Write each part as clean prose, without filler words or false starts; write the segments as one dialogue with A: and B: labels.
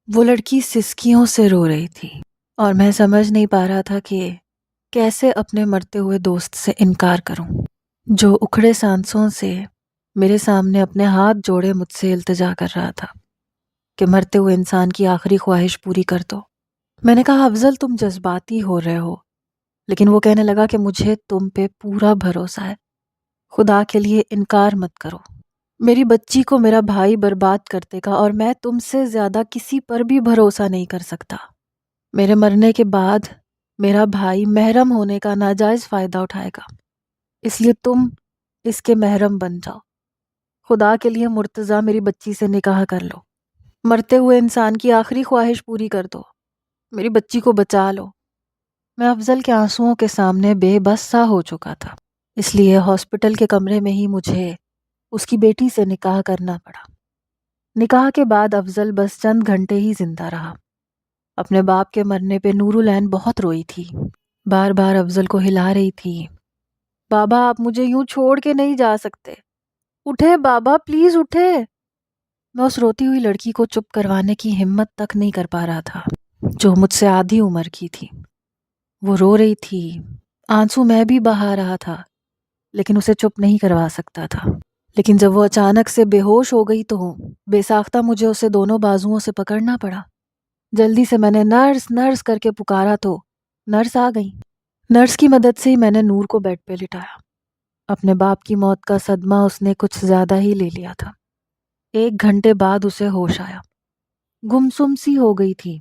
A: وہ لڑکی سسکیوں سے رو رہی تھی اور میں سمجھ نہیں پا رہا تھا کہ کیسے اپنے مرتے ہوئے دوست سے انکار کروں، جو اکھڑے سانسوں سے میرے سامنے اپنے ہاتھ جوڑے مجھ سے التجا کر رہا تھا کہ مرتے ہوئے انسان کی آخری خواہش پوری کر دو۔ میں نے کہا افضل تم جذباتی ہو رہے ہو، لیکن وہ کہنے لگا کہ مجھے تم پہ پورا بھروسہ ہے، خدا کے لیے انکار مت کرو۔ میری بچی کو میرا بھائی برباد کر دے گا اور میں تم سے زیادہ کسی پر بھی بھروسہ نہیں کر سکتا۔ میرے مرنے کے بعد میرا بھائی محرم ہونے کا ناجائز فائدہ اٹھائے گا، اس لیے تم اس کے محرم بن جاؤ۔ خدا کے لیے مرتضیٰ میری بچی سے نکاح کر لو، مرتے ہوئے انسان کی آخری خواہش پوری کر دو، میری بچی کو بچا لو۔ میں افضل کے آنسوؤں کے سامنے بے بس سا ہو چکا تھا، اس لیے ہاسپٹل کے کمرے میں ہی مجھے اس کی بیٹی سے نکاح کرنا پڑا۔ نکاح کے بعد افضل بس چند گھنٹے ہی زندہ رہا۔ اپنے باپ کے مرنے پہ نور العین بہت روئی تھی، بار بار افضل کو ہلا رہی تھی، بابا آپ مجھے یوں چھوڑ کے نہیں جا سکتے، اٹھے بابا پلیز اٹھے۔ میں اس روتی ہوئی لڑکی کو چپ کروانے کی ہمت تک نہیں کر پا رہا تھا، جو مجھ سے آدھی عمر کی تھی۔ وہ رو رہی تھی، آنسو میں بھی بہا رہا تھا، لیکن اسے چپ نہیں کروا سکتا تھا۔ لیکن جب وہ اچانک سے بے ہوش ہو گئی تو بے ساختہ مجھے اسے دونوں بازوؤں سے پکڑنا پڑا۔ جلدی سے میں نے نرس نرس کر کے پکارا تو نرس آ گئی۔ نرس کی مدد سے ہی میں نے نور کو بیڈ پہ لٹایا۔ اپنے باپ کی موت کا صدمہ اس نے کچھ زیادہ ہی لے لیا تھا۔ 1 گھنٹے بعد اسے ہوش آیا، گمسم سی ہو گئی تھی۔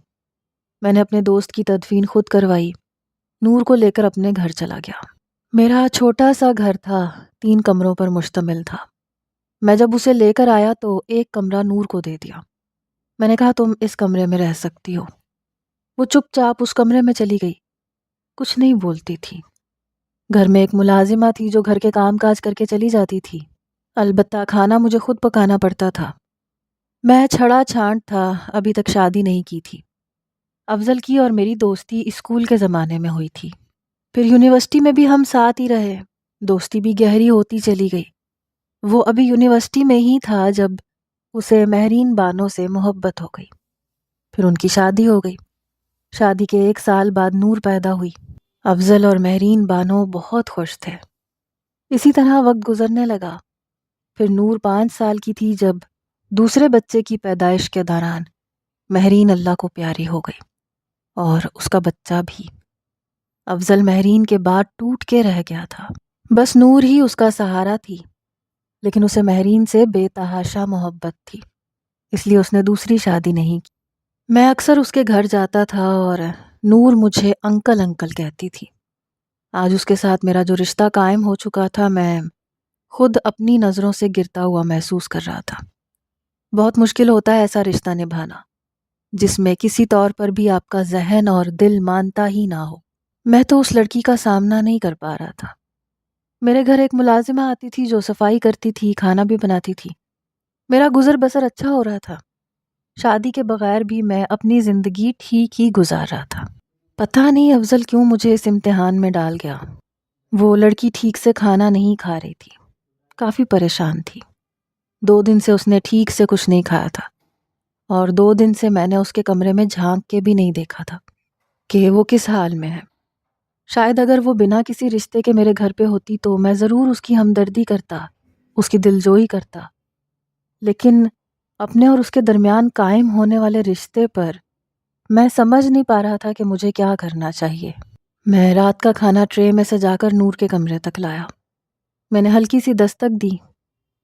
A: میں نے اپنے دوست کی تدفین خود کروائی، نور کو لے کر اپنے گھر چلا گیا۔ میرا چھوٹا سا گھر تھا، 3 کمروں پر مشتمل تھا۔ میں جب اسے لے کر آیا تو ایک کمرہ نور کو دے دیا۔ میں نے کہا تم اس کمرے میں رہ سکتی ہو۔ وہ چپ چاپ اس کمرے میں چلی گئی، کچھ نہیں بولتی تھی۔ گھر میں ایک ملازمہ تھی جو گھر کے کام کاج کر کے چلی جاتی تھی، البتہ کھانا مجھے خود پکانا پڑتا تھا۔ میں چھڑا چھانٹ تھا، ابھی تک شادی نہیں کی تھی۔ افضل کی اور میری دوستی اسکول کے زمانے میں ہوئی تھی، پھر یونیورسٹی میں بھی ہم ساتھ ہی رہے، دوستی بھی گہری ہوتی چلی گئی۔ وہ ابھی یونیورسٹی میں ہی تھا جب اسے مہرین بانو سے محبت ہو گئی، پھر ان کی شادی ہو گئی۔ شادی کے 1 سال بعد نور پیدا ہوئی۔ افضل اور مہرین بانو بہت خوش تھے۔ اسی طرح وقت گزرنے لگا، پھر نور 5 سال کی تھی جب دوسرے بچے کی پیدائش کے دوران مہرین اللہ کو پیاری ہو گئی، اور اس کا بچہ بھی۔ افضل مہرین کے بعد ٹوٹ کے رہ گیا تھا، بس نور ہی اس کا سہارا تھی، لیکن اسے مہرین سے بے تحاشا محبت تھی، اس لیے اس نے دوسری شادی نہیں کی۔ میں اکثر اس کے گھر جاتا تھا اور نور مجھے انکل انکل کہتی تھی۔ آج اس کے ساتھ میرا جو رشتہ قائم ہو چکا تھا، میں خود اپنی نظروں سے گرتا ہوا محسوس کر رہا تھا۔ بہت مشکل ہوتا ہے ایسا رشتہ نبھانا جس میں کسی طور پر بھی آپ کا ذہن اور دل مانتا ہی نہ ہو۔ میں تو اس لڑکی کا سامنا نہیں کر پا رہا تھا۔ میرے گھر ایک ملازمہ آتی تھی جو صفائی کرتی تھی، کھانا بھی بناتی تھی، میرا گزر بسر اچھا ہو رہا تھا۔ شادی کے بغیر بھی میں اپنی زندگی ٹھیک ہی گزار رہا تھا۔ پتہ نہیں افضل کیوں مجھے اس امتحان میں ڈال گیا۔ وہ لڑکی ٹھیک سے کھانا نہیں کھا رہی تھی، کافی پریشان تھی۔ 2 دن سے اس نے ٹھیک سے کچھ نہیں کھایا تھا، اور 2 دن سے میں نے اس کے کمرے میں جھانک کے بھی نہیں دیکھا تھا کہ وہ کس حال میں ہے۔ شاید اگر وہ بنا کسی رشتے کے میرے گھر پہ ہوتی تو میں ضرور اس کی ہمدردی کرتا، اس کی دلجوئی کرتا، لیکن اپنے اور اس کے درمیان قائم ہونے والے رشتے پر میں سمجھ نہیں پا رہا تھا کہ مجھے کیا کرنا چاہیے۔ میں رات کا کھانا ٹرے میں سجا کر نور کے کمرے تک لایا۔ میں نے ہلکی سی دستک دی،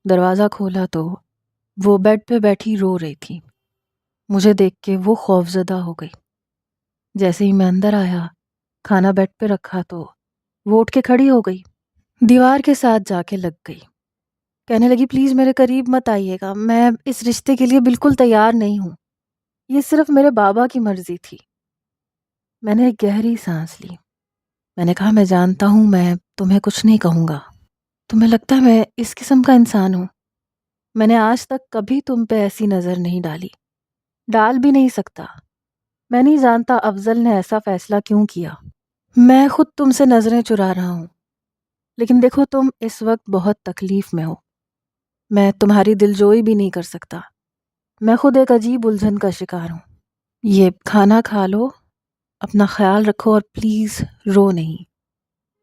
A: دروازہ کھولا تو وہ بیڈ پہ بیٹھی رو رہی تھی۔ مجھے دیکھ کے وہ خوفزدہ ہو گئی۔ جیسے ہی میں اندر آیا، کھانا بیڈ پہ رکھا تو وہ اٹھ کے کھڑی ہو گئی، دیوار کے ساتھ جا کے لگ گئی، کہنے لگی پلیز میرے قریب مت آئیے گا، میں اس رشتے کے لیے بالکل تیار نہیں ہوں، یہ صرف میرے بابا کی مرضی تھی۔ میں نے ایک گہری سانس لی۔ میں نے کہا میں جانتا ہوں میں تمہیں کچھ نہیں کہوں گا، تمہیں لگتا ہے میں اس قسم کا انسان ہوں؟ میں نے آج تک کبھی تم پہ ایسی نظر نہیں ڈالی، ڈال بھی نہیں سکتا۔ میں نہیں جانتا افضل نے ایسا فیصلہ کیوں کیا۔ میں خود تم سے نظریں چرا رہا ہوں، لیکن دیکھو تم اس وقت بہت تکلیف میں ہو، میں تمہاری دلجوئی بھی نہیں کر سکتا، میں خود ایک عجیب الجھن کا شکار ہوں۔ یہ کھانا کھا لو، اپنا خیال رکھو اور پلیز رو نہیں۔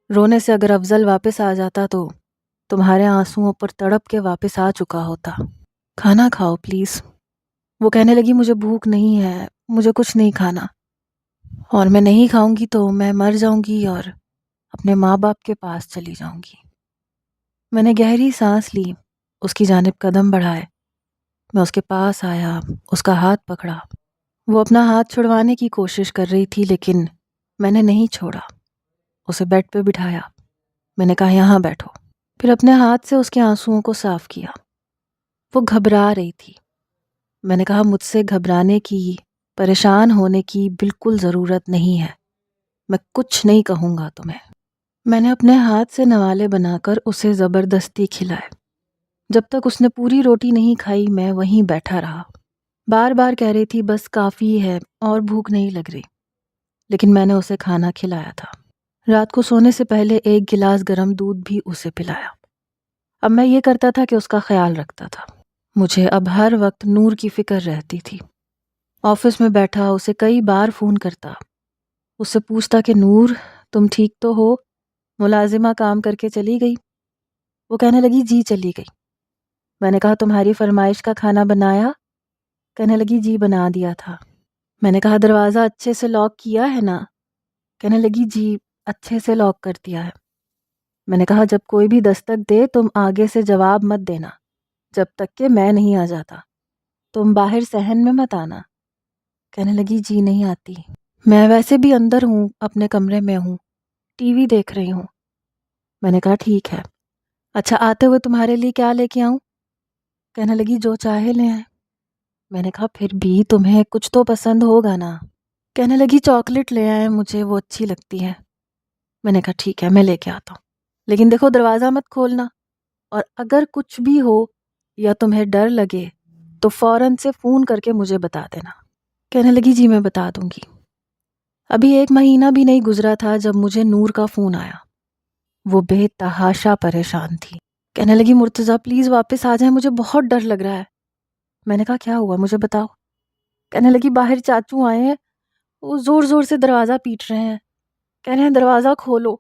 A: رونے سے اگر افضل واپس آ جاتا تو تمہارے آنسوؤں پر تڑپ کے واپس آ چکا ہوتا۔ کھانا کھاؤ پلیز۔ وہ کہنے لگی مجھے بھوک نہیں ہے، مجھے کچھ نہیں کھانا، اور میں نہیں کھاؤں گی تو میں مر جاؤں گی اور اپنے ماں باپ کے پاس چلی جاؤں گی۔ میں نے گہری سانس لی، اس کی جانب قدم بڑھائے، میں اس کے پاس آیا، اس کا ہاتھ پکڑا۔ وہ اپنا ہاتھ چھڑوانے کی کوشش کر رہی تھی لیکن میں نے نہیں چھوڑا۔ اسے بیڈ پہ بٹھایا، میں نے کہا یہاں بیٹھو، پھر اپنے ہاتھ سے اس کے آنسوؤں کو صاف کیا۔ وہ گھبرا رہی تھی۔ میں نے کہا مجھ سے گھبرانے کی، پریشان ہونے کی بالکل ضرورت نہیں ہے، میں کچھ نہیں کہوں گا تمہیں۔ میں نے اپنے ہاتھ سے نوالے بنا کر اسے زبردستی کھلائے۔ جب تک اس نے پوری روٹی نہیں کھائی میں وہیں بیٹھا رہا۔ بار بار کہہ رہی تھی بس کافی ہے اور بھوک نہیں لگ رہی، لیکن میں نے اسے کھانا کھلایا تھا۔ رات کو سونے سے پہلے ایک گلاس گرم دودھ بھی اسے پلایا۔ اب میں یہ کرتا تھا کہ اس کا خیال رکھتا تھا۔ مجھے اب ہر وقت نور کی فکر رہتی تھی۔ آفس میں بیٹھا اسے کئی بار فون کرتا، اس سے پوچھتا کہ نور تم ٹھیک تو ہو، ملازمہ کام کر کے چلی گئی؟ وہ کہنے لگی جی چلی گئی۔ میں نے کہا تمہاری فرمائش کا کھانا بنایا؟ کہنے لگی جی بنا دیا تھا۔ میں نے کہا دروازہ اچھے سے لاک کیا ہے نا؟ کہنے لگی جی اچھے سے لاک کر دیا ہے۔ میں نے کہا جب کوئی بھی دستک دے تم آگے سے جواب مت دینا جب تک کہ میں نہیں آ جاتا، تم باہر صحن میں مت آنا۔ کہنے لگی جی نہیں آتی، میں ویسے بھی اندر ہوں، اپنے کمرے میں ہوں، ٹی وی دیکھ رہی ہوں۔ میں نے کہا ٹھیک ہے، اچھا آتے ہوئے تمہارے لیے کیا لے کے آؤں؟ کہنے لگی جو چاہے لے آئیں۔ میں نے کہا پھر بھی تمہیں کچھ تو پسند ہوگا نا؟ کہنے لگی چاکلیٹ لے آئیں، مجھے وہ اچھی لگتی ہے۔ میں نے کہا ٹھیک ہے میں لے کے آتا ہوں، لیکن دیکھو دروازہ مت کھولنا، اور اگر کچھ بھی ہو یا تمہیں ڈر لگے تو فوراً سے فون کر کے مجھے بتا دینا۔ کہنے لگی جی میں بتا دوں گی۔ ابھی 1 مہینہ بھی نہیں گزرا تھا جب مجھے نور کا فون آیا۔ وہ بے تحاشا پریشان تھی۔ کہنے لگی مرتضیٰ پلیز واپس آ جائیں، مجھے بہت ڈر لگ رہا ہے۔ میں نے کہا کیا ہوا مجھے بتاؤ۔ کہنے لگی باہر چاچو آئے ہیں، وہ زور زور سے دروازہ پیٹ رہے ہیں، کہہ رہے ہیں دروازہ کھولو۔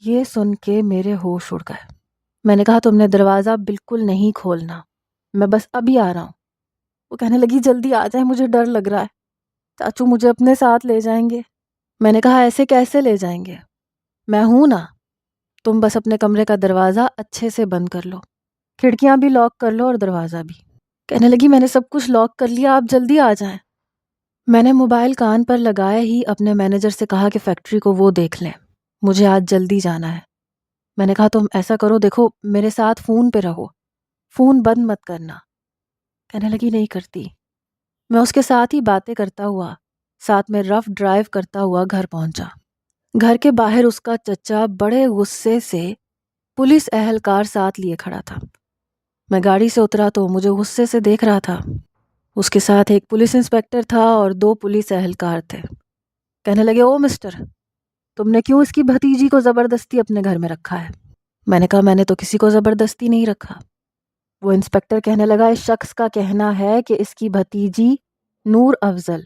A: یہ سن کے میرے ہوش اڑ گئے۔ میں نے کہا تم نے دروازہ بالکل نہیں کھولنا، میں بس ابھی آ رہا ہوں۔ وہ کہنے لگی جلدی آ جائیں، مجھے ڈر لگ رہا ہے، چاچو مجھے اپنے ساتھ لے جائیں گے۔ میں نے کہا ایسے کیسے لے جائیں گے، میں ہوں نا، تم بس اپنے کمرے کا دروازہ اچھے سے بند کر لو، کھڑکیاں بھی لاک کر لو اور دروازہ بھی۔ کہنے لگی میں نے سب کچھ لاک کر لیا، آپ جلدی آ جائیں۔ میں نے موبائل کان پر لگائے ہی اپنے مینیجر سے کہا کہ فیکٹری کو وہ دیکھ لیں، مجھے آج جلدی جانا ہے۔ میں نے کہا تم ایسا کرو، دیکھو میرے ساتھ فون پہ رہو، فون بند مت کرنا۔ کہنے لگی نہیں کرتی۔ میں اس کے ساتھ ہی باتیں کرتا ہوا، ساتھ میں رف ڈرائیو کرتا ہوا گھر پہنچا۔ گھر کے باہر اس کا چچا بڑے غصے سے پولیس اہلکار ساتھ لیے کھڑا تھا۔ میں گاڑی سے اترا تو مجھے غصے سے دیکھ رہا تھا۔ اس کے ساتھ ایک پولیس انسپکٹر تھا اور 2 پولیس اہلکار تھے۔ کہنے لگے او مسٹر، تم نے کیوں اس کی بھتیجی کو زبردستی اپنے گھر میں رکھا ہے؟ میں نے کہا میں نے تو کسی کو زبردستی نہیں رکھا۔ وہ انسپکٹر کہنے لگا اس شخص کا کہنا ہے کہ اس کی بھتیجی نور افضل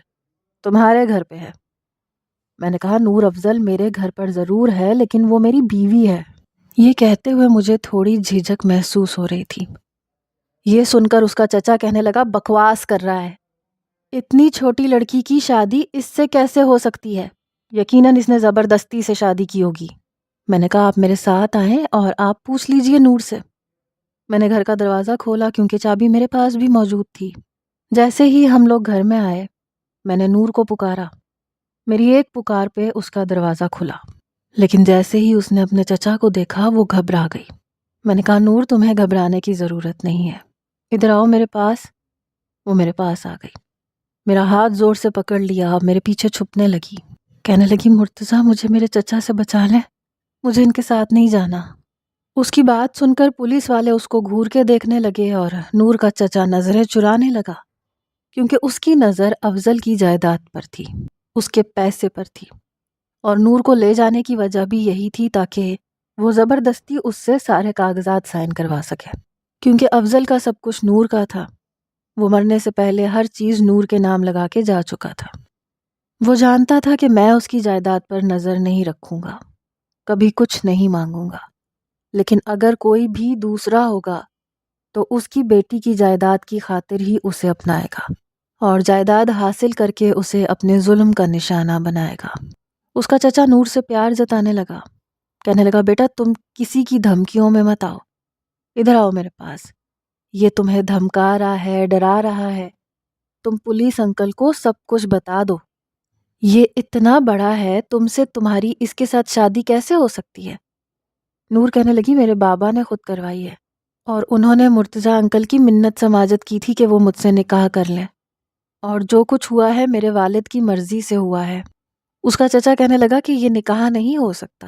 A: تمہارے گھر پہ ہے۔ میں نے کہا نور افضل میرے گھر پر ضرور ہے لیکن وہ میری بیوی ہے۔ یہ کہتے ہوئے مجھے تھوڑی جھجک محسوس ہو رہی تھی۔ یہ سن کر اس کا چچا کہنے لگا بکواس کر رہا ہے، اتنی چھوٹی لڑکی کی شادی اس سے کیسے ہو سکتی ہے؟ یقیناً اس نے زبردستی سے شادی کی ہوگی۔ میں نے کہا آپ میرے ساتھ آئیں اور آپ پوچھ لیجئے نور سے۔ میں نے گھر کا دروازہ کھولا کیونکہ چابی میرے پاس بھی موجود تھی۔ جیسے ہی ہم لوگ گھر میں آئے میں نے نور کو پکارا۔ میری ایک پکار پہ اس کا دروازہ کھلا، لیکن جیسے ہی اس نے اپنے چچا کو دیکھا وہ گھبرا گئی۔ میں نے کہا نور تمہیں گھبرانے کی ضرورت نہیں ہے، ادھر آؤ میرے پاس۔ وہ میرے پاس آ گئی، میرا ہاتھ زور سے پکڑ لیا، میرے پیچھے چھپنے لگی۔ کہنے لگی مرتضیٰ مجھے میرے چچا سے بچا لیں، مجھے ان کے ساتھ نہیں جانا۔ اس کی بات سن کر پولیس والے اس کو گھور کے دیکھنے لگے اور نور کا چچا نظریں چرانے لگا، کیونکہ اس کی نظر افضل کی جائیداد پر تھی، اس کے پیسے پر تھی، اور نور کو لے جانے کی وجہ بھی یہی تھی تاکہ وہ زبردستی اس سے سارے کاغذات سائن کروا سکے، کیونکہ افضل کا سب کچھ نور کا تھا۔ وہ مرنے سے پہلے ہر چیز نور کے نام لگا کے جا چکا تھا۔ وہ جانتا تھا کہ میں اس کی جائیداد پر نظر نہیں رکھوں گا، کبھی کچھ نہیں مانگوں گا، لیکن اگر کوئی بھی دوسرا ہوگا تو اس کی بیٹی کی جائیداد کی خاطر ہی اسے اپنائے گا اور جائیداد حاصل کر کے اسے اپنے ظلم کا نشانہ بنائے گا۔ اس کا چچا نور سے پیار جتانے لگا، کہنے لگا بیٹا تم کسی کی دھمکیوں میں مت آؤ، ادھر آؤ میرے پاس، یہ تمہیں دھمکا رہا ہے، ڈرا رہا ہے، تم پولیس انکل کو سب کچھ بتا دو، یہ اتنا بڑا ہے، تم سے تمہاری اس کے ساتھ شادی کیسے ہو سکتی ہے؟ نور کہنے لگی میرے بابا نے خود کروائی ہے اور انہوں نے مرتضی انکل کی منت سماجت کی تھی کہ وہ مجھ سے نکاح کر لیں، اور جو کچھ ہوا ہے میرے والد کی مرضی سے ہوا ہے۔ اس کا چچا کہنے لگا کہ یہ نکاح نہیں ہو سکتا،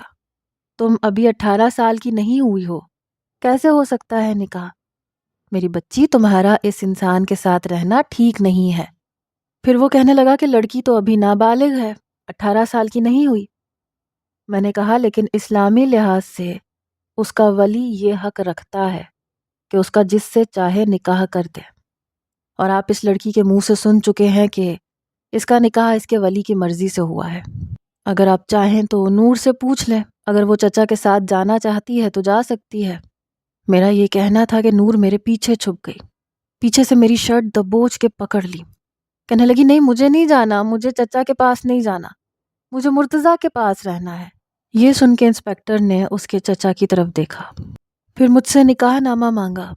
A: تم ابھی 18 سال کی نہیں ہوئی ہو، کیسے ہو سکتا ہے نکاح؟ میری بچی تمہارا اس انسان کے ساتھ رہنا ٹھیک نہیں ہے۔ پھر وہ کہنے لگا کہ لڑکی تو ابھی نابالغ ہے، 18 سال کی نہیں ہوئی۔ میں نے کہا لیکن اسلامی لحاظ سے اس کا ولی یہ حق رکھتا ہے کہ اس کا جس سے چاہے نکاح کر دے، اور آپ اس لڑکی کے منہ سے سن چکے ہیں کہ اس کا نکاح اس کے ولی کی مرضی سے ہوا ہے۔ اگر آپ چاہیں تو نور سے پوچھ لیں، اگر وہ چچا کے ساتھ جانا چاہتی ہے تو جا سکتی ہے۔ میرا یہ کہنا تھا کہ نور میرے پیچھے چھپ گئی، پیچھے سے میری شرٹ دبوچ کے پکڑ لی، کہنے لگی نہیں مجھے نہیں جانا، مجھے چچا کے پاس نہیں جانا، مجھے مرتضیٰ کے پاس رہنا ہے۔ یہ سن کے انسپیکٹر نے اس کے چچا کی طرف دیکھا، پھر مجھ سے نکاح نامہ مانگا،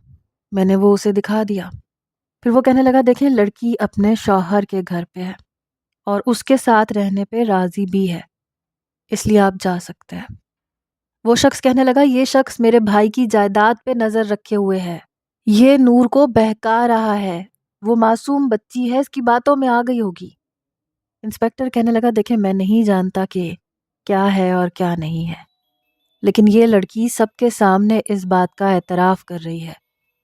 A: میں نے وہ اسے دکھا دیا۔ پھر وہ کہنے لگا دیکھیں لڑکی اپنے شوہر کے گھر پہ ہے اور اس کے ساتھ رہنے پہ راضی بھی ہے، اس لیے آپ جا سکتے ہیں۔ وہ شخص کہنے لگا یہ شخص میرے بھائی کی جائیداد پہ نظر رکھے ہوئے ہے، یہ نور کو بہکا رہا ہے، وہ معصوم بچی ہے، اس کی باتوں میں آ گئی ہوگی۔ انسپیکٹر کہنے لگا دیکھیں میں نہیں جانتا کہ کیا ہے اور کیا نہیں ہے، لیکن یہ لڑکی سب کے سامنے اس بات کا اعتراف کر رہی ہے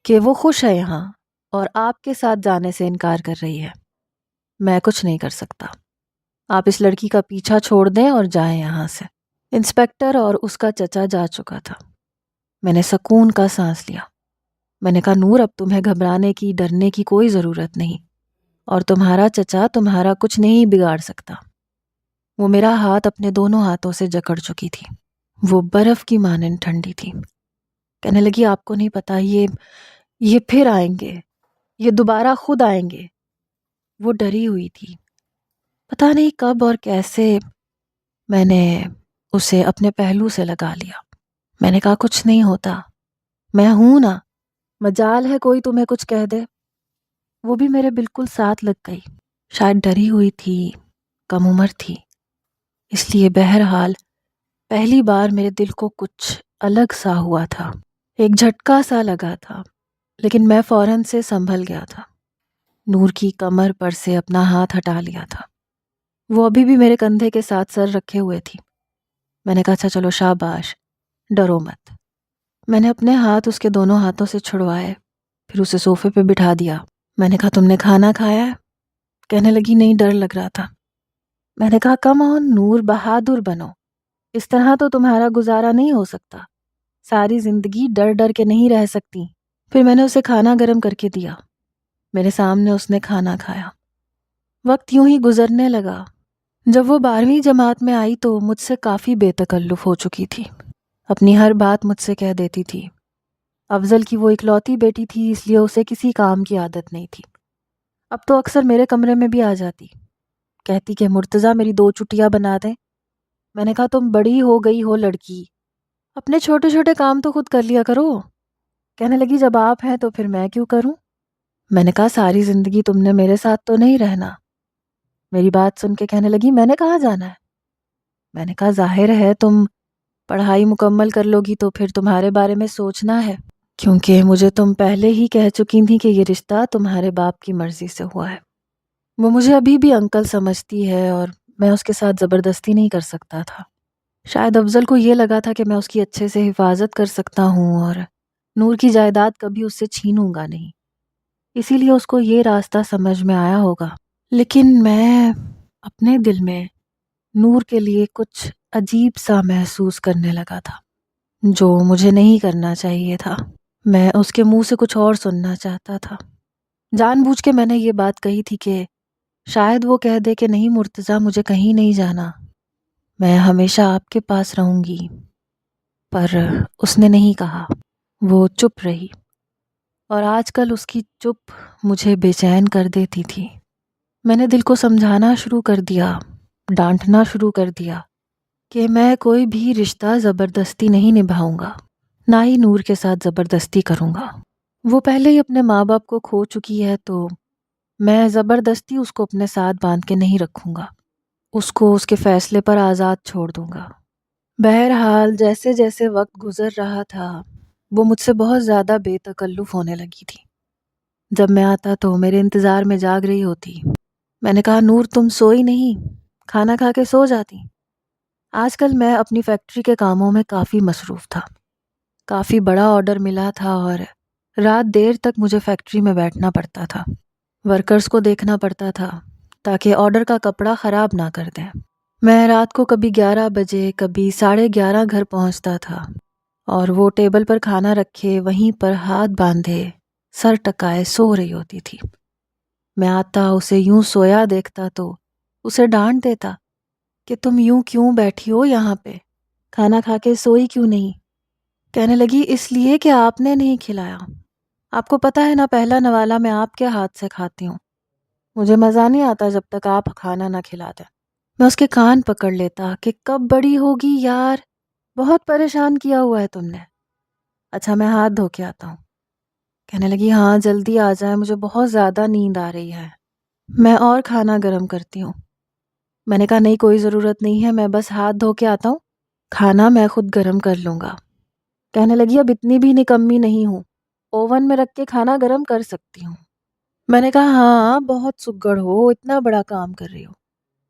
A: کہ وہ خوش ہے یہاں اور آپ کے ساتھ جانے سے انکار کر رہی ہے۔ میں کچھ نہیں کر سکتا، آپ اس لڑکی کا پیچھا چھوڑ دیں اور جائیں یہاں سے۔ انسپیکٹر اور اس کا چچا جا چکا تھا۔ میں نے سکون کا سانس لیا۔ میں نے کہا نور اب تمہیں گھبرانے کی، ڈرنے کی کوئی ضرورت نہیں، اور تمہارا چچا تمہارا کچھ نہیں بگاڑ سکتا۔ وہ میرا ہاتھ اپنے دونوں ہاتھوں سے جکڑ چکی تھی، وہ برف کی مانند ٹھنڈی تھی۔ کہنے لگی آپ کو نہیں پتا، یہ پھر آئیں گے، یہ دوبارہ خود آئیں گے۔ وہ ڈری ہوئی تھی، پتہ نہیں کب اور کیسے میں نے اسے اپنے پہلو سے لگا لیا۔ میں نے کہا کچھ نہیں ہوتا، میں ہوں نا، مجال ہے کوئی تمہیں کچھ کہہ دے۔ وہ بھی میرے بالکل ساتھ لگ گئی، شاید ڈری ہوئی تھی، کم عمر تھی، اس لیے بہرحال پہلی بار میرے دل کو کچھ الگ سا ہوا تھا، ایک جھٹکا سا لگا تھا، لیکن میں فوراً سے سنبھل گیا تھا۔ نور کی کمر پر سے اپنا ہاتھ ہٹا لیا تھا، وہ ابھی بھی میرے کندھے کے ساتھ سر رکھے ہوئے تھی۔ میں نے کہا اچھا چلو شاباش، ڈرو مت۔ میں نے اپنے ہاتھ اس کے دونوں ہاتھوں سے چھڑوائے، پھر اسے صوفے پہ بٹھا دیا۔ میں نے کہا تم نے کھانا کھایا ہے؟ کہنے لگی نہیں، ڈر لگ رہا تھا۔ میں نے کہا کم آن نور، بہادر بنو، اس طرح تو تمہارا گزارا نہیں ہو سکتا، ساری زندگی ڈر ڈر کے نہیں رہ سکتی۔ پھر میں نے اسے کھانا گرم کر کے دیا، میرے سامنے اس نے کھانا کھایا۔ وقت یوں ہی گزرنے لگا۔ جب وہ 12ویں جماعت میں آئی تو مجھ سے کافی بے تکلف ہو چکی تھی، اپنی ہر بات مجھ سے کہہ دیتی تھی۔ افضل کی وہ اکلوتی بیٹی تھی، اس لیے اسے کسی کام کی عادت نہیں تھی۔ اب تو اکثر میرے کمرے میں بھی آ جاتی، کہتی کہ مرتضیٰ میری 2 چٹیاں بنا دیں۔ میں نے کہا تم بڑی ہو گئی ہو لڑکی، اپنے چھوٹے چھوٹے کام تو خود کر لیا کرو۔ کہنے لگی جب آپ ہیں تو پھر میں کیوں کروں؟ میں نے کہا ساری زندگی تم نے میرے ساتھ تو نہیں رہنا۔ میری بات سن کے کہنے لگی میں نے کہاں جانا ہے؟ میں نے کہا ظاہر ہے تم پڑھائی مکمل کر لو گی تو پھر تمہارے بارے میں سوچنا ہے، کیونکہ مجھے تم پہلے ہی کہہ چکی تھی کہ یہ رشتہ تمہارے باپ کی مرضی سے ہوا ہے۔ وہ مجھے ابھی بھی انکل سمجھتی ہے اور میں اس کے ساتھ زبردستی نہیں کر سکتا تھا۔ شاید افضل کو یہ لگا تھا کہ میں اس کی اچھے سے حفاظت کر سکتا ہوں اور نور کی جائیداد کبھی اس سے چھینوں گا نہیں، اسی لیے اس کو یہ راستہ سمجھ میں آیا ہوگا۔ لیکن میں اپنے دل میں نور کے لیے کچھ عجیب سا محسوس کرنے لگا تھا، جو مجھے نہیں کرنا چاہیے تھا۔ میں اس کے منہ سے کچھ اور سننا چاہتا تھا۔ جان بوجھ کے میں نے یہ بات کہی تھی کہ شاید وہ کہہ دے کہ نہیں مرتضیٰ، مجھے کہیں نہیں جانا، میں ہمیشہ آپ کے پاس رہوں گی، پر اس نے نہیں کہا، وہ چپ رہی، اور آج کل اس کی چپ مجھے بے چین کر دیتی تھی۔ میں نے دل کو سمجھانا شروع کر دیا، ڈانٹنا شروع کر دیا کہ میں کوئی بھی رشتہ زبردستی نہیں نبھاؤں گا، نہ ہی نور کے ساتھ زبردستی کروں گا۔ وہ پہلے ہی اپنے ماں باپ کو کھو چکی ہے، تو میں زبردستی اس کو اپنے ساتھ باندھ کے نہیں رکھوں گا، اس کو اس کے فیصلے پر آزاد چھوڑ دوں گا۔ بہرحال جیسے جیسے وقت گزر رہا تھا وہ مجھ سے بہت زیادہ بے تکلف ہونے لگی تھی۔ جب میں آتا تو میرے انتظار میں جاگ رہی ہوتی۔ میں نے کہا نور تم سوئی نہیں، کھانا کھا کے سو جاتی۔ آج کل میں اپنی فیکٹری کے کاموں میں کافی مصروف تھا، کافی بڑا آرڈر ملا تھا اور رات دیر تک مجھے فیکٹری میں بیٹھنا پڑتا تھا، ورکرز کو دیکھنا پڑتا تھا تاکہ آرڈر کا کپڑا خراب نہ کر دیں۔ میں رات کو کبھی 11 بجے کبھی 11:30 گھر پہنچتا تھا، اور وہ ٹیبل پر کھانا رکھے وہیں پر ہاتھ باندھے سر ٹکائے سو رہی ہوتی تھی۔ میں آتا اسے یوں سویا دیکھتا تو اسے ڈانٹ دیتا کہ تم یوں کیوں بیٹھی ہو یہاں پہ، کھانا کھا کے سوئی کیوں نہیں؟ کہنے لگی اس لیے کہ آپ نے نہیں کھلایا، آپ کو پتہ ہے نا پہلا نوالا میں آپ کے ہاتھ سے کھاتی ہوں، مجھے مزہ نہیں آتا جب تک آپ کھانا نہ کھلاتے۔ میں اس کے کان پکڑ لیتا کہ کب بڑی ہوگی یار، بہت پریشان کیا ہوا ہے تم نے۔ اچھا میں ہاتھ دھو کے آتا ہوں۔ کہنے لگی ہاں جلدی آ جائے، مجھے بہت زیادہ نیند آ رہی ہے، میں اور کھانا گرم کرتی ہوں۔ میں نے کہا نہیں کوئی ضرورت نہیں ہے، میں بس ہاتھ دھو کے آتا ہوں، کھانا میں خود گرم کر لوں گا۔ کہنے لگی اب اتنی بھی نکمی نہیں ہوں، اوون میں رکھ کے کھانا گرم کر سکتی ہوں۔ میں نے کہا ہاں بہت سگڑ ہو، اتنا بڑا کام کر رہی ہو،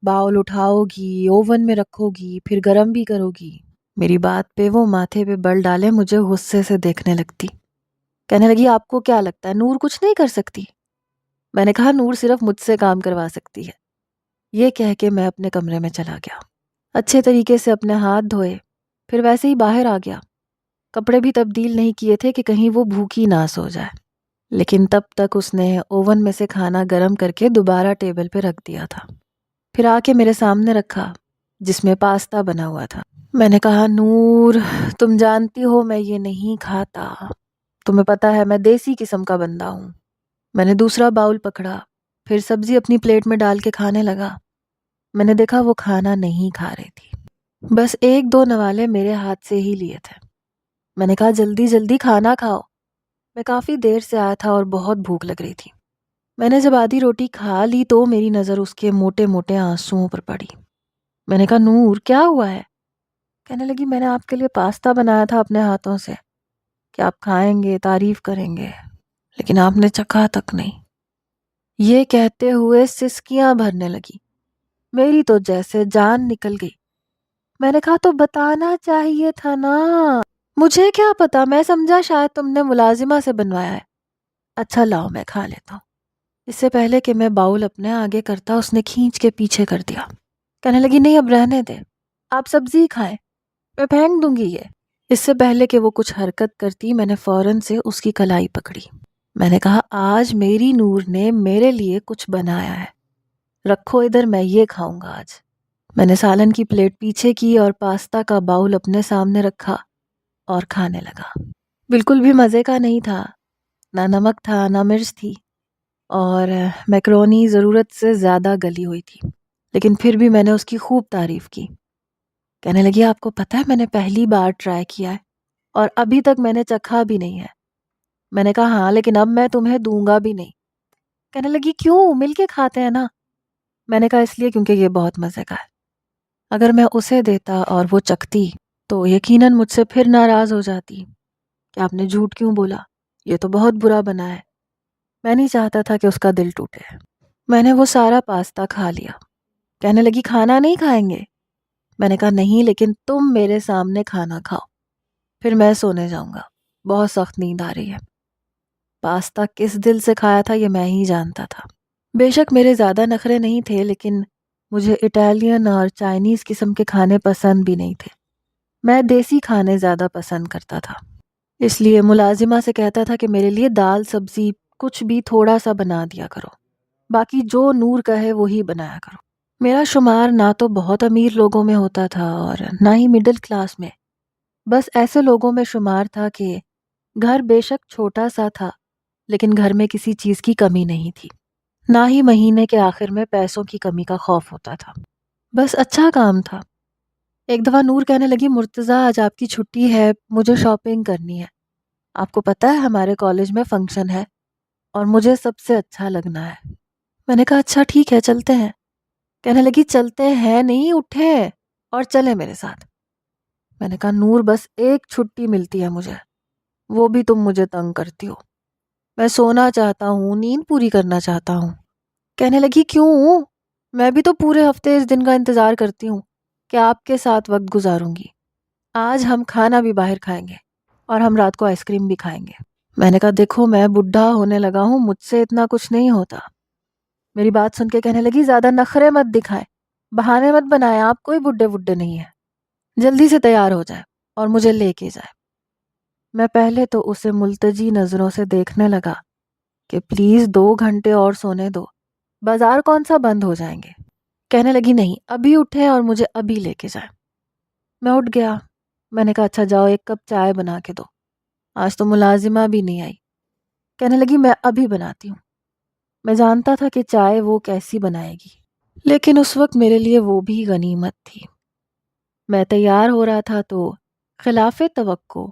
A: باؤل اٹھاؤ گی، اوون میں رکھو گی، پھر گرم بھی کرو گی۔ میری بات پہ وہ ماتھے پہ بل ڈالے مجھے غصے سے دیکھنے لگتی۔ کہنے لگی آپ کو کیا لگتا ہے نور کچھ نہیں کر سکتی؟ میں نے کہا نور صرف مجھ سے کام کروا سکتی ہے۔ یہ کہہ کے میں اپنے کمرے میں چلا گیا، اچھے طریقے سے اپنے ہاتھ دھوئے، پھر ویسے ہی باہر آ گیا۔ کپڑے بھی تبدیل نہیں کیے تھے کہ کہیں وہ بھوکی نہ سو جائے، لیکن تب تک اس نے اوون میں سے کھانا گرم کر کے دوبارہ ٹیبل پہ رکھ دیا تھا، پھر آ کے میرے سامنے رکھا جس میں پاستا بنا ہوا تھا۔ میں نے کہا نور تم جانتی ہو میں یہ نہیں کھاتا، تمہیں پتہ ہے میں دیسی قسم کا بندہ ہوں۔ میں نے دوسرا باؤل پکڑا، پھر سبزی اپنی پلیٹ میں ڈال کے کھانے لگا۔ میں نے دیکھا وہ کھانا نہیں کھا رہی تھی، بس 1-2 نوالے میرے ہاتھ سے ہی لیے تھے۔ میں نے کہا جلدی جلدی کھانا کھاؤ، میں کافی دیر سے آیا تھا اور بہت بھوک لگ رہی تھی۔ میں نے جب آدھی روٹی کھا لی تو میری نظر اس کے موٹے موٹے آنسوؤں پر پڑی۔ میں نے کہا نور کیا ہوا ہے؟ کہنے لگی میں نے آپ کے لیے پاستا بنایا تھا اپنے ہاتھوں سے کہ آپ کھائیں گے، تعریف کریں گے، لیکن آپ نے چکھا تک نہیں۔ یہ کہتے ہوئے سسکیاں بھرنے لگی، میری تو جیسے جان نکل گئی۔ میں نے کہا تو بتانا چاہیے تھا نا، مجھے کیا پتا، میں سمجھا شاید تم نے ملازمہ سے بنوایا ہے۔ اچھا لاؤ میں کھا لیتا ہوں۔ اس سے پہلے کہ میں باؤل اپنے آگے کرتا اس نے کھینچ کے پیچھے کر دیا۔ کہنے لگی نہیں اب رہنے دے، آپ سبزی کھائیں، میں پھینک دوں گی یہ۔ اس سے پہلے کہ وہ کچھ حرکت کرتی میں نے فوراً سے اس کی کلائی پکڑی۔ میں نے کہا آج میری نور نے میرے لیے کچھ بنایا ہے، رکھو ادھر میں یہ کھاؤں گا آج۔ میں نے سالن کی پلیٹ پیچھے کی اور پاستا کا باؤل اپنے سامنے رکھا اور کھانے لگا۔ بالکل بھی مزے کا نہیں تھا، نہ نمک تھا نہ مرچ تھی، اور میکرونی ضرورت سے زیادہ گلی ہوئی تھی، لیکن پھر بھی میں نے اس کی خوب تعریف کی۔ کہنے لگی آپ کو پتہ ہے میں نے پہلی بار ٹرائی کیا ہے اور ابھی تک میں نے چکھا بھی نہیں ہے۔ میں نے کہا ہاں لیکن اب میں تمہیں دوں گا بھی نہیں۔ کہنے لگی کیوں، مل کے کھاتے ہیں نا۔ میں نے کہا اس لیے کیونکہ یہ بہت مزے کا ہے، اگر میں اسے دیتا اور وہ چکھتی تو یقیناً مجھ سے پھر ناراض ہو جاتی کہ آپ نے جھوٹ کیوں بولا، یہ تو بہت برا بنا ہے۔ میں نہیں چاہتا تھا کہ اس کا دل ٹوٹے۔ میں نے وہ سارا پاستا کھا لیا۔ کہنے لگی کھانا نہیں کھائیں گے؟ میں نے کہا نہیں لیکن تم میرے سامنے کھانا کھاؤ، پھر میں سونے جاؤں گا، بہت سخت نیند آ رہی ہے۔ پاستا کس دل سے کھایا تھا یہ میں ہی جانتا تھا۔ بے شک میرے زیادہ نخرے نہیں تھے، لیکن مجھے اٹالین اور چائنیز قسم کے کھانے پسند بھی نہیں تھے، میں دیسی کھانے زیادہ پسند کرتا تھا۔ اس لیے ملازمہ سے کہتا تھا کہ میرے لیے دال سبزی کچھ بھی تھوڑا سا بنا دیا کرو، باقی جو نور کا ہے وہی بنایا کرو۔ میرا شمار نہ تو بہت امیر لوگوں میں ہوتا تھا اور نہ ہی مڈل کلاس میں، بس ایسے لوگوں میں شمار تھا کہ گھر بے شک چھوٹا سا تھا لیکن گھر میں کسی چیز کی کمی نہیں تھی، نہ ہی مہینے کے آخر میں پیسوں کی کمی کا خوف ہوتا تھا۔ بس اچھا کام تھا۔ ایک دفعہ نور کہنے لگی، مرتضیٰ آج آپ کی چھٹی ہے، مجھے شاپنگ کرنی ہے، آپ کو پتہ ہے ہمارے کالج میں فنکشن ہے اور مجھے سب سے اچھا لگنا ہے۔ میں نے کہا اچھا ٹھیک ہے چلتے ہیں۔ کہنے لگی چلتے ہیں نہیں، اٹھیں اور چلیں میرے ساتھ۔ میں نے کہا نور بس ایک چھٹی ملتی ہے مجھے، وہ بھی تم مجھے تنگ کرتی ہو، میں سونا چاہتا ہوں، نیند پوری کرنا چاہتا ہوں۔ کہنے لگی کیوں؟ میں بھی تو پورے ہفتے اس دن کا انتظار کرتی ہوں کہ آپ کے ساتھ وقت گزاروں گی۔ آج ہم کھانا بھی باہر کھائیں گے اور ہم رات کو آئس کریم بھی کھائیں گے۔ میں نے کہا دیکھو میں بڈھا ہونے لگا ہوں، مجھ سے اتنا کچھ نہیں ہوتا۔ میری بات سن کے کہنے لگی زیادہ نخرے مت دکھائیں، بہانے مت بنائیں، آپ کوئی بڈھے بڈھے نہیں ہیں، جلدی سے تیار ہو جائے اور مجھے لے کے جائے۔ میں پہلے تو اسے ملتجی نظروں سے دیکھنے لگا کہ پلیز 2 گھنٹے اور سونے دو، بازار کون سا بند ہو جائیں گے۔ کہنے لگی نہیں ابھی اٹھے اور مجھے ابھی لے کے جائیں۔ میں اٹھ گیا۔ میں نے کہا اچھا جاؤ ایک کپ چائے بنا کے دو، آج تو ملازمہ بھی نہیں آئی۔ کہنے لگی میں ابھی بناتی ہوں۔ میں جانتا تھا کہ چائے وہ کیسی بنائے گی، لیکن اس وقت میرے لیے وہ بھی غنیمت تھی۔ میں تیار ہو رہا تھا تو خلاف توقع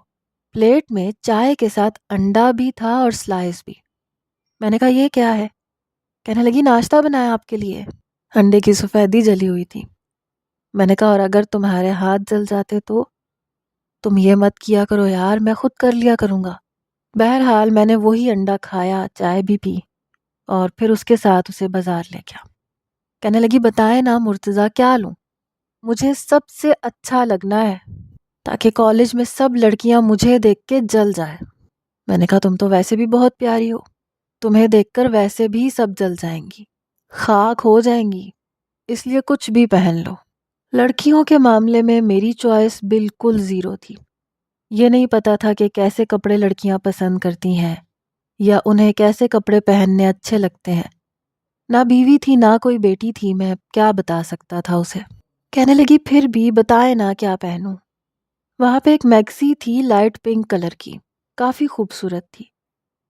A: پلیٹ میں چائے کے ساتھ انڈا بھی تھا اور سلائس بھی۔ میں نے کہا یہ کیا ہے؟ کہنے لگی ناشتہ بنایا آپ کے لیے۔ انڈے کی سفیدی جلی ہوئی تھی۔ میں نے کہا اور اگر تمہارے ہاتھ جل جاتے تو؟ تم یہ مت کیا کرو یار، میں خود کر لیا کروں گا۔ بہرحال میں نے وہی انڈا کھایا، چائے بھی پی اور پھر اس کے ساتھ اسے بازار لے گیا۔ کہنے لگی بتائیں نا مرتضیٰ کیا لوں؟ مجھے سب سے اچھا لگنا ہے تاکہ کالج میں سب لڑکیاں مجھے دیکھ کے جل جائیں۔ میں نے کہا تم تو ویسے بھی بہت پیاری ہو، تمہیں دیکھ کر ویسے بھی سب جل جائیں گی، خاک ہو جائیں گی، اس لیے کچھ بھی پہن لو۔ لڑکیوں کے معاملے میں میری چوائس بالکل زیرو تھی۔ یہ نہیں پتا تھا کہ کیسے کپڑے لڑکیاں پسند کرتی ہیں یا انہیں کیسے کپڑے پہننے اچھے لگتے ہیں۔ نہ بیوی تھی نہ کوئی بیٹی تھی، میں کیا بتا سکتا تھا اسے۔ کہنے لگی پھر بھی بتائے نا کیا پہنوں۔ وہاں پہ ایک میکسی تھی لائٹ پنک کلر کی، کافی خوبصورت تھی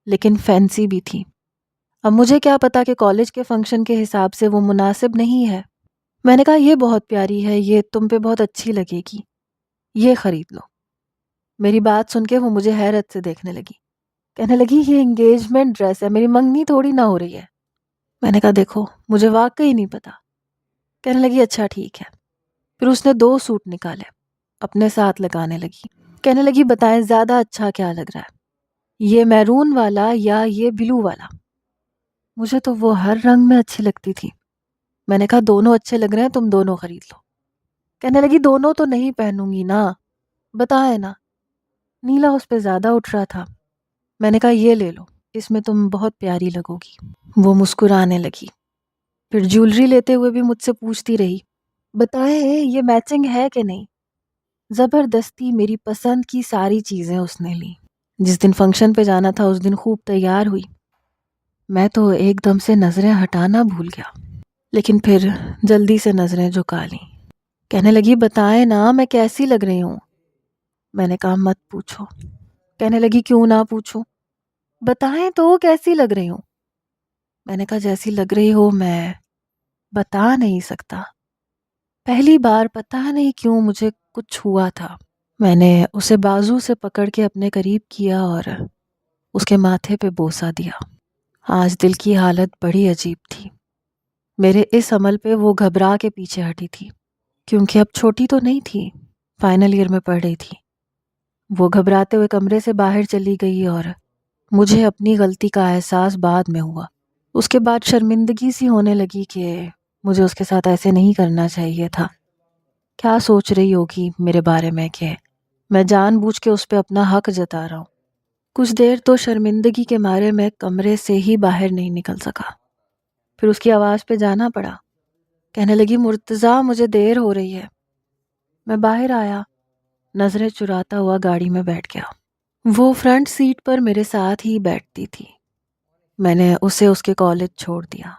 A: لیکن فینسی بھی تھی۔ اب مجھے کیا پتا کہ کالج کے فنکشن کے حساب سے وہ مناسب نہیں ہے۔ میں نے کہا یہ بہت پیاری ہے، یہ تم پہ بہت اچھی لگے گی، یہ خرید لو۔ میری بات سن کے وہ مجھے حیرت سے دیکھنے لگی۔ کہنے لگی یہ انگیجمنٹ ڈریس ہے، میری منگنی تھوڑی نہ ہو رہی ہے۔ میں نے کہا دیکھو مجھے واقعی نہیں پتا۔ کہنے لگی اچھا ٹھیک ہے۔ پھر اس نے 2 سوٹ نکالے، اپنے ساتھ لگانے لگی۔ کہنے لگی بتائیں زیادہ اچھا کیا لگ رہا ہے، یہ میرون والا یا یہ بلو والا؟ مجھے تو وہ ہر رنگ میں اچھی لگتی تھی۔ میں نے کہا دونوں اچھے لگ رہے ہیں، تم دونوں خرید لو۔ کہنے لگی دونوں تو نہیں پہنوں گی نا، بتائے نا۔ نیلا اس پہ زیادہ اٹھ رہا تھا۔ میں نے کہا یہ لے لو، اس میں تم بہت پیاری لگو گی۔ وہ مسکرانے لگی، پھر جیولری لیتے ہوئے بھی مجھ سے پوچھتی رہی بتائیں یہ میچنگ ہے کہ نہیں۔ زبردستی میری پسند کی ساری چیزیں اس نے لی۔ جس دن فنکشن پہ جانا تھا اس دن خوب تیار ہوئی۔ میں تو ایک دم سے نظریں ہٹانا بھول گیا، لیکن پھر جلدی سے نظریں جھکا لیں۔ کہنے لگی بتائیں نا میں کیسی لگ رہی ہوں۔ میں نے کہا مت پوچھو۔ کہنے لگی کیوں نہ پوچھوں، بتائیں تو کیسی لگ رہی ہوں۔ میں نے کہا جیسی لگ رہی ہو میں بتا نہیں سکتا۔ پہلی بار پتہ نہیں کیوں مجھے کچھ ہوا تھا۔ میں نے اسے بازو سے پکڑ کے اپنے قریب کیا اور اس کے ماتھے پہ بوسہ دیا۔ آج دل کی حالت بڑی عجیب تھی۔ میرے اس عمل پہ وہ گھبرا کے پیچھے ہٹی تھی، کیونکہ اب چھوٹی تو نہیں تھی، فائنل ایئر میں پڑھ رہی تھی۔ وہ گھبراتے ہوئے کمرے سے باہر چلی گئی اور مجھے اپنی غلطی کا احساس بعد میں ہوا۔ اس کے بعد شرمندگی سی ہونے لگی کہ مجھے اس کے ساتھ ایسے نہیں کرنا چاہیے تھا۔ کیا سوچ رہی ہوگی میرے بارے میں کہ میں جان بوجھ کے اس پہ اپنا حق جتا رہا ہوں۔ کچھ دیر تو شرمندگی کے مارے میں کمرے سے ہی باہر نہیں نکل سکا۔ پھر اس کی آواز پہ جانا پڑا۔ کہنے لگی مرتضیٰ مجھے دیر ہو رہی ہے۔ میں باہر آیا، نظریں چراتا ہوا گاڑی میں بیٹھ گیا۔ وہ فرنٹ سیٹ پر میرے ساتھ ہی بیٹھتی تھی۔ میں نے اسے اس کے کالج چھوڑ دیا۔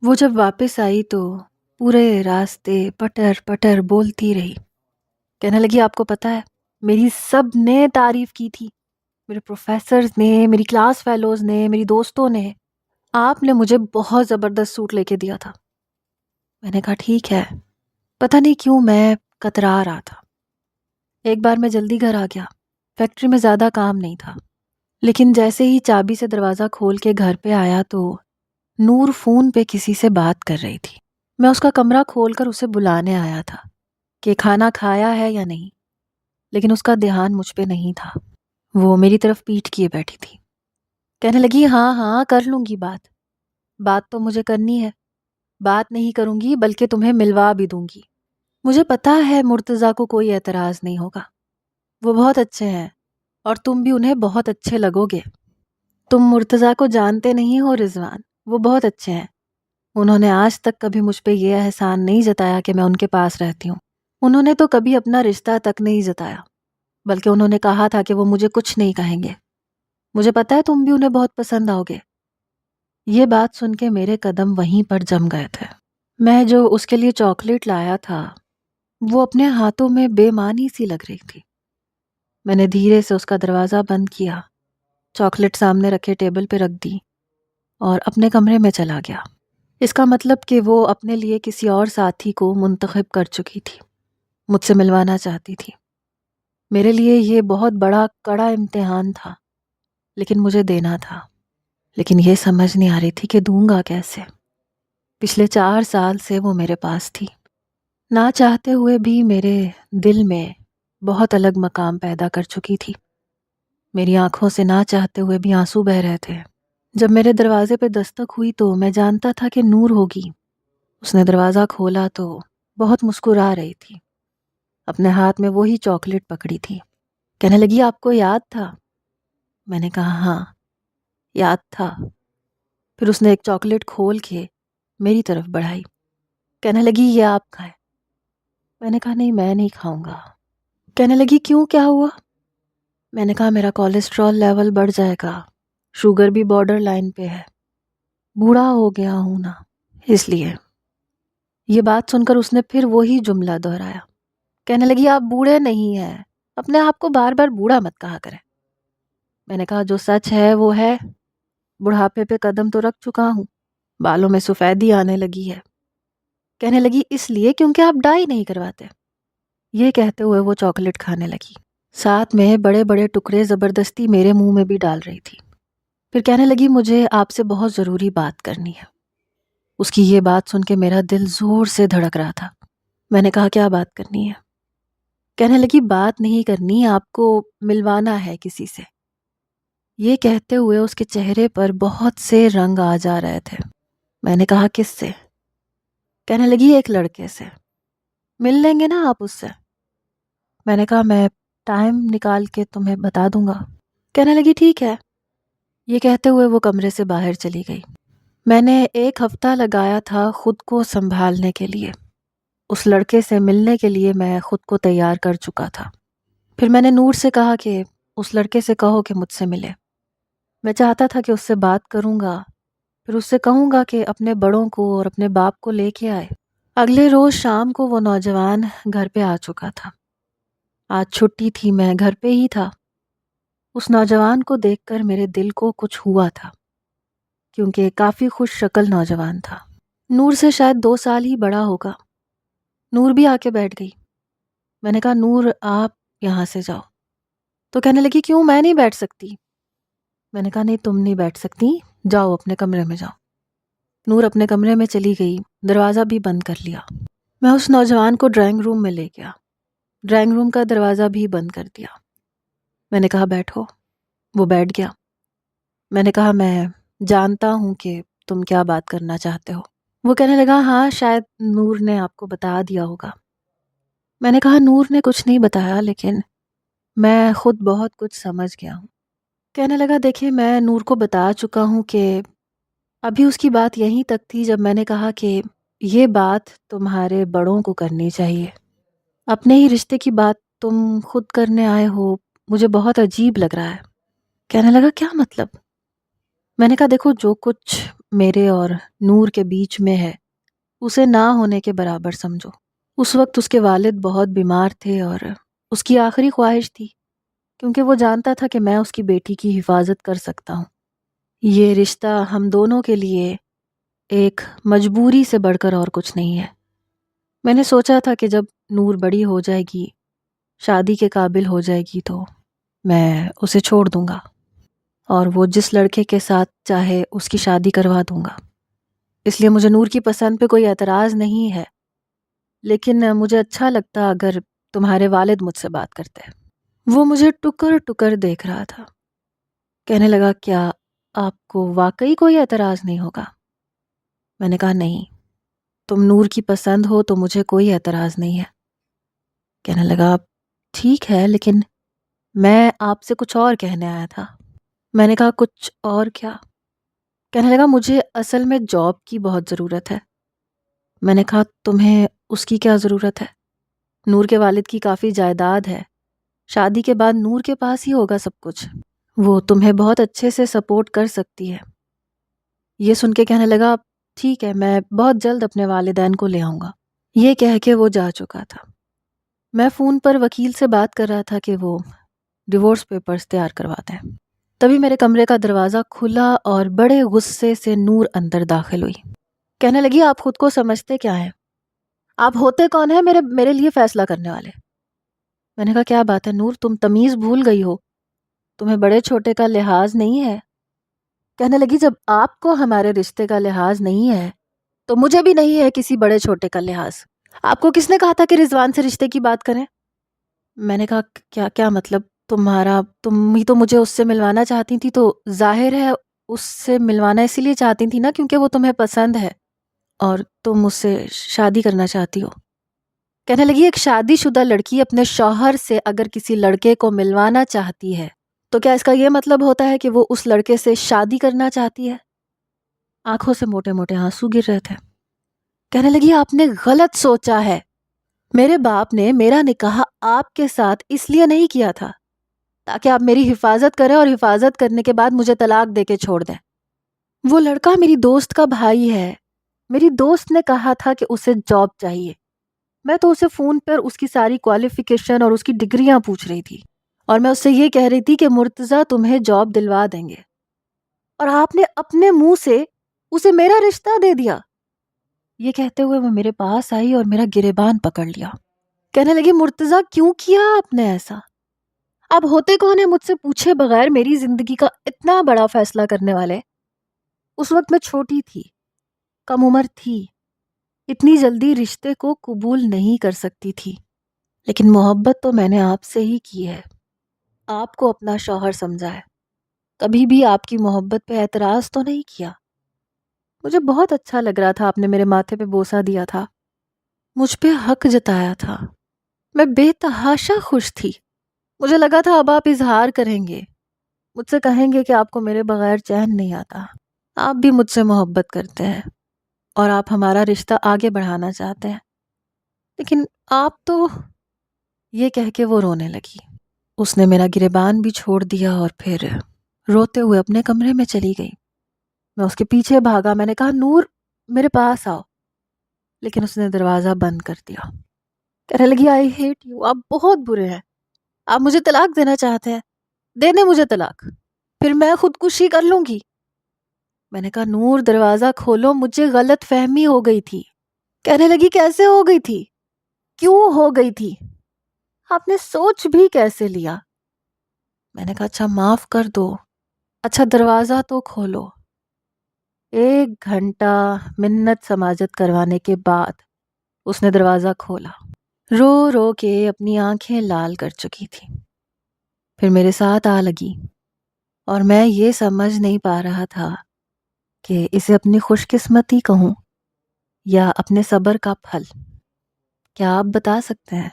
A: وہ جب واپس آئی تو پورے راستے پٹر پٹر بولتی رہی، کہنے لگی آپ کو پتہ ہے میری سب نے تعریف کی تھی، میرے پروفیسرز نے، میری کلاس فیلوز نے، میری دوستوں نے، آپ نے مجھے بہت زبردست سوٹ لے کے دیا تھا۔ میں نے کہا ٹھیک ہے، پتہ نہیں کیوں میں کترا رہا تھا۔ ایک بار میں جلدی گھر آ گیا، فیکٹری میں زیادہ کام نہیں تھا، لیکن جیسے ہی چابی سے دروازہ کھول کے گھر پہ آیا تو نور فون پہ کسی سے بات کر رہی تھی۔ میں اس کا کمرہ کھول کر اسے بلانے آیا تھا کہ کھانا کھایا ہے یا نہیں، لیکن اس کا دھیان مجھ پہ نہیں تھا۔ وہ میری طرف پیٹھ کیے بیٹھی تھی، کہنے لگی ہاں ہاں کر لوں گی بات تو مجھے کرنی ہے، بات نہیں کروں گی بلکہ تمہیں ملوا بھی دوں گی۔ مجھے پتا ہے مرتضیٰ کو کوئی اعتراض نہیں ہوگا، وہ بہت اچھے ہیں اور تم بھی انہیں بہت اچھے لگو گے۔ تم مرتضیٰ کو جانتے نہیں ہو رضوان، وہ بہت اچھے ہیں، انہوں نے آج تک کبھی مجھ پہ یہ احسان نہیں جتایا کہ میں ان کے پاس رہتی ہوں، انہوں نے تو کبھی اپنا رشتہ تک نہیں جتایا، بلکہ انہوں نے کہا تھا کہ وہ مجھے کچھ نہیں کہیں گے۔ مجھے پتا ہے تم بھی انہیں بہت پسند آؤ گے۔ یہ بات سن کے میرے قدم وہیں پر جم گئے تھے۔ میں جو اس کے لیے چاکلیٹ لایا تھا وہ اپنے ہاتھوں میں بے معنی سی لگ رہی تھی۔ میں نے دھیرے سے اس کا دروازہ بند کیا، چاکلیٹ سامنے رکھے ٹیبل پہ رکھ دی اور اپنے کمرے میں چلا گیا۔ اس کا مطلب کہ وہ اپنے لیے کسی اور ساتھی کو منتخب کر چکی تھی، مجھ سے ملوانا چاہتی تھی۔ میرے لیے یہ بہت بڑا کڑا امتحان تھا، لیکن مجھے دینا تھا، لیکن یہ سمجھ نہیں آ رہی تھی کہ دوں گا کیسے۔ پچھلے 4 سال سے وہ میرے پاس تھی، نہ چاہتے ہوئے بھی میرے دل میں بہت الگ مقام پیدا کر چکی تھی۔ میری آنکھوں سے نہ چاہتے ہوئے بھی آنسو بہہ رہے تھے۔ جب میرے دروازے پہ دستک ہوئی تو میں جانتا تھا کہ نور ہوگی۔ اس نے دروازہ کھولا تو بہت مسکرا رہی تھی، اپنے ہاتھ میں وہی چاکلیٹ پکڑی تھی۔ کہنے لگی آپ کو یاد تھا؟ میں نے کہا ہاں یاد تھا۔ پھر اس نے ایک چاکلیٹ کھول کے میری طرف بڑھائی، کہنے لگی یہ آپ کھائیں۔ میں نے کہا نہیں میں نہیں کھاؤں گا۔ کہنے لگی کیوں کیا ہوا؟ میں نے کہا میرا کولیسٹرول لیول بڑھ جائے گا، شوگر بھی بارڈر لائن پہ ہے، بوڑھا ہو گیا ہوں نا اس لیے۔ یہ بات سن کر اس نے پھر وہی جملہ دہرایا، کہنے لگی آپ بوڑھے نہیں ہیں، اپنے آپ کو بار بار بوڑھا مت کہا کریں۔ میں نے کہا جو سچ ہے وہ ہے، بڑھاپے پہ قدم تو رکھ چکا ہوں، بالوں میں سفیدی آنے لگی ہے۔ کہنے لگی اس لیے کیونکہ آپ ڈائی نہیں کرواتے۔ یہ کہتے ہوئے وہ چاکلیٹ کھانے لگی، ساتھ میں بڑے بڑے ٹکڑے زبردستی میرے منہ میں بھی ڈال رہی تھی۔ پھر کہنے لگی مجھے آپ سے بہت ضروری بات کرنی ہے۔ اس کی یہ بات سن کے میرا دل زور سے دھڑک رہا تھا۔ میں نے کہا کیا بات کرنی ہے؟ کہنے لگی بات نہیں کرنی، آپ کو ملوانا ہے کسی سے۔ یہ کہتے ہوئے اس کے چہرے پر بہت سے رنگ آ جا رہے تھے۔ میں نے کہا کس سے؟ کہنے لگی ایک لڑکے سے۔ مل لیں گے نا آپ اس سے؟ میں نے کہا میں ٹائم نکال کے تمہیں بتا دوں گا۔ کہنے لگی ٹھیک ہے۔ یہ کہتے ہوئے وہ کمرے سے باہر چلی گئی۔ میں نے 1 ہفتہ لگایا تھا خود کو سنبھالنے کے لیے، اس لڑکے سے ملنے کے لیے میں خود کو تیار کر چکا تھا۔ پھر میں نے نور سے کہا کہ اس لڑکے سے کہو کہ مجھ سے ملے۔ میں چاہتا تھا کہ اس سے بات کروں گا، پھر اس سے کہوں گا کہ اپنے بڑوں کو اور اپنے باپ کو لے کے آئے۔ اگلے روز شام کو وہ نوجوان گھر پہ آ چکا تھا۔ آج چھٹی تھی، میں گھر پہ ہی تھا۔ اس نوجوان کو دیکھ کر میرے دل کو کچھ ہوا تھا، کیونکہ کافی خوش شکل نوجوان تھا۔ نور سے شاید 2 سال ہی بڑا ہوگا۔ نور بھی آ کے بیٹھ گئی۔ میں نے کہا نور آپ یہاں سے جاؤ۔ تو کہنے لگی کیوں میں نہیں بیٹھ سکتی؟ میں نے کہا نہیں تم نہیں بیٹھ سکتی، جاؤ اپنے کمرے میں جاؤ۔ نور اپنے کمرے میں چلی گئی، دروازہ بھی بند کر لیا۔ میں اس نوجوان کو ڈرائنگ روم میں لے گیا، ڈرائنگ روم کا دروازہ بھی بند کر دیا۔ میں نے کہا بیٹھو۔ وہ بیٹھ گیا۔ میں نے کہا میں جانتا ہوں کہ تم کیا بات کرنا چاہتے ہو۔ وہ کہنے لگا ہاں شاید نور نے آپ کو بتا دیا ہوگا۔ میں نے کہا نور نے کچھ نہیں بتایا، لیکن میں خود بہت کچھ سمجھ گیا ہوں۔ کہنے لگا دیکھیں میں نور کو بتا چکا ہوں کہ ابھی اس کی بات یہیں تک تھی جب میں نے کہا کہ یہ بات تمہارے بڑوں کو کرنی چاہیے، اپنے ہی رشتے کی بات تم خود کرنے آئے ہو، مجھے بہت عجیب لگ رہا ہے۔ کہنے لگا کیا مطلب؟ میں نے کہا دیکھو جو کچھ میرے اور نور کے بیچ میں ہے اسے نہ ہونے کے برابر سمجھو۔ اس وقت اس کے والد بہت بیمار تھے اور اس کی آخری خواہش تھی کیونکہ وہ جانتا تھا کہ میں اس کی بیٹی کی حفاظت کر سکتا ہوں۔ یہ رشتہ ہم دونوں کے لیے ایک مجبوری سے بڑھ کر اور کچھ نہیں ہے۔ میں نے سوچا تھا کہ جب نور بڑی ہو جائے گی، شادی کے قابل ہو جائے گی تو میں اسے چھوڑ دوں گا اور وہ جس لڑکے کے ساتھ چاہے اس کی شادی کروا دوں گا۔ اس لیے مجھے نور کی پسند پہ کوئی اعتراض نہیں ہے، لیکن مجھے اچھا لگتا اگر تمہارے والد مجھ سے بات کرتے۔ وہ مجھے ٹکر ٹکر دیکھ رہا تھا، کہنے لگا کیا آپ کو واقعی کوئی اعتراض نہیں ہوگا؟ میں نے کہا نہیں، تم نور کی پسند ہو تو مجھے کوئی اعتراض نہیں ہے۔ کہنے لگا ٹھیک ہے، لیکن میں آپ سے کچھ اور کہنے آیا تھا۔ میں نے کہا کچھ اور کیا؟ کہنے لگا مجھے اصل میں جاب کی بہت ضرورت ہے۔ میں نے کہا تمہیں اس کی کیا ضرورت ہے؟ نور کے والد کی کافی جائیداد ہے، شادی کے بعد نور کے پاس ہی ہوگا سب کچھ، وہ تمہیں بہت اچھے سے سپورٹ کر سکتی ہے۔ یہ سن کے کہنے لگا ٹھیک ہے، میں بہت جلد اپنے والدین کو لے آؤں گا۔ یہ کہہ کے وہ جا چکا تھا۔ میں فون پر وکیل سے بات کر رہا تھا کہ وہ ڈیورس پیپرز تیار کرواتے ہیں۔ تبھی میرے کمرے کا دروازہ کھلا اور بڑے غصے سے نور اندر داخل ہوئی۔ کہنے لگی آپ خود کو سمجھتے کیا ہیں؟ آپ ہوتے کون ہیں میرے لیے فیصلہ کرنے والے؟ میں نے کہا کیا بات ہے نور، تم تمیز بھول گئی ہو، تمہیں بڑے چھوٹے کا لحاظ نہیں ہے؟ کہنے لگی جب آپ کو ہمارے رشتے کا لحاظ نہیں ہے تو مجھے بھی نہیں ہے کسی بڑے چھوٹے کا لحاظ۔ آپ کو کس نے کہا تھا کہ رضوان سے رشتے کی بات کریں؟ میں نے کہا کیا مطلب تم ہی تو مجھے اس سے ملوانا چاہتی تھی، تو ظاہر ہے اس سے ملوانا اسی لیے چاہتی تھی نا کیونکہ وہ تمہیں پسند ہے اور تم اس سے شادی کرنا چاہتی ہو۔ کہنے لگی ایک شادی شدہ لڑکی اپنے شوہر سے اگر کسی لڑکے کو ملوانا چاہتی ہے تو کیا اس کا یہ مطلب ہوتا ہے کہ وہ اس لڑکے سے شادی کرنا چاہتی ہے؟ آنکھوں سے موٹے موٹے آنسو گر رہے تھے۔ کہنے لگی آپ نے غلط سوچا ہے، میرے باپ نے میرا نکاح آپ کے ساتھ اس لیے نہیں کیا تھا تاکہ آپ میری حفاظت کریں اور حفاظت کرنے کے بعد مجھے طلاق دے کے چھوڑ دیں۔ وہ لڑکا میری دوست کا بھائی ہے، میری دوست نے کہا تھا کہ اسے جاب چاہیے، میں تو اسے فون پر اس کی ساری کوالیفیکیشن اور اس کی ڈگریاں پوچھ رہی تھی اور میں اس سے یہ کہہ رہی تھی کہ مرتضیٰ تمہیں جاب دلوا دیں گے، اور آپ نے اپنے منہ سے اسے میرا رشتہ دے دیا۔ یہ کہتے ہوئے وہ میرے پاس آئی اور میرا گریبان پکڑ لیا۔ کہنے لگی مرتضیٰ کیوں کیا آپ نے ایسا؟ آپ ہوتے کون ہیں مجھ سے پوچھے بغیر میری زندگی کا اتنا بڑا فیصلہ کرنے والے؟ اس وقت میں چھوٹی تھی، کم عمر تھی، اتنی جلدی رشتے کو قبول نہیں کر سکتی تھی، لیکن محبت تو میں نے آپ سے ہی کی ہے، آپ کو اپنا شوہر سمجھا ہے، کبھی بھی آپ کی محبت پہ اعتراض تو نہیں کیا۔ مجھے بہت اچھا لگ رہا تھا، آپ نے میرے ماتھے پہ بوسہ دیا تھا، مجھ پہ حق جتایا تھا، میں بے تحاشا خوش تھی۔ مجھے لگا تھا اب آپ اظہار کریں گے، مجھ سے کہیں گے کہ آپ کو میرے بغیر چین نہیں آتا، آپ بھی مجھ سے محبت کرتے ہیں اور آپ ہمارا رشتہ آگے بڑھانا چاہتے ہیں، لیکن آپ تو… یہ کہہ کے وہ رونے لگی۔ اس نے میرا گریبان بھی چھوڑ دیا اور پھر روتے ہوئے اپنے کمرے میں چلی گئی۔ میں اس کے پیچھے بھاگا، میں نے کہا نور میرے پاس آؤ، لیکن اس نے دروازہ بند کر دیا۔ کہنے لگی آئی ہیٹ یو، آپ بہت برے ہیں، آپ مجھے طلاق دینا چاہتے ہیں، دے دیں مجھے طلاق، پھر میں خودکشی کر لوں گی۔ میں نے کہا نور دروازہ کھولو، مجھے غلط فہمی ہو گئی تھی۔ کہنے لگی کیسے ہو گئی تھی؟ کیوں ہو گئی تھی؟ آپ نے سوچ بھی کیسے لیا؟ میں نے کہا اچھا معاف کر دو، اچھا دروازہ تو کھولو۔ 1 گھنٹہ منت سماجت کروانے کے بعد اس نے دروازہ کھولا، رو رو کے اپنی آنکھیں لال کر چکی تھی، پھر میرے ساتھ آ لگی، اور میں یہ سمجھ نہیں پا رہا تھا کہ اسے اپنی خوش قسمتی کہوں یا اپنے صبر کا پھل۔ کیا آپ بتا سکتے ہیں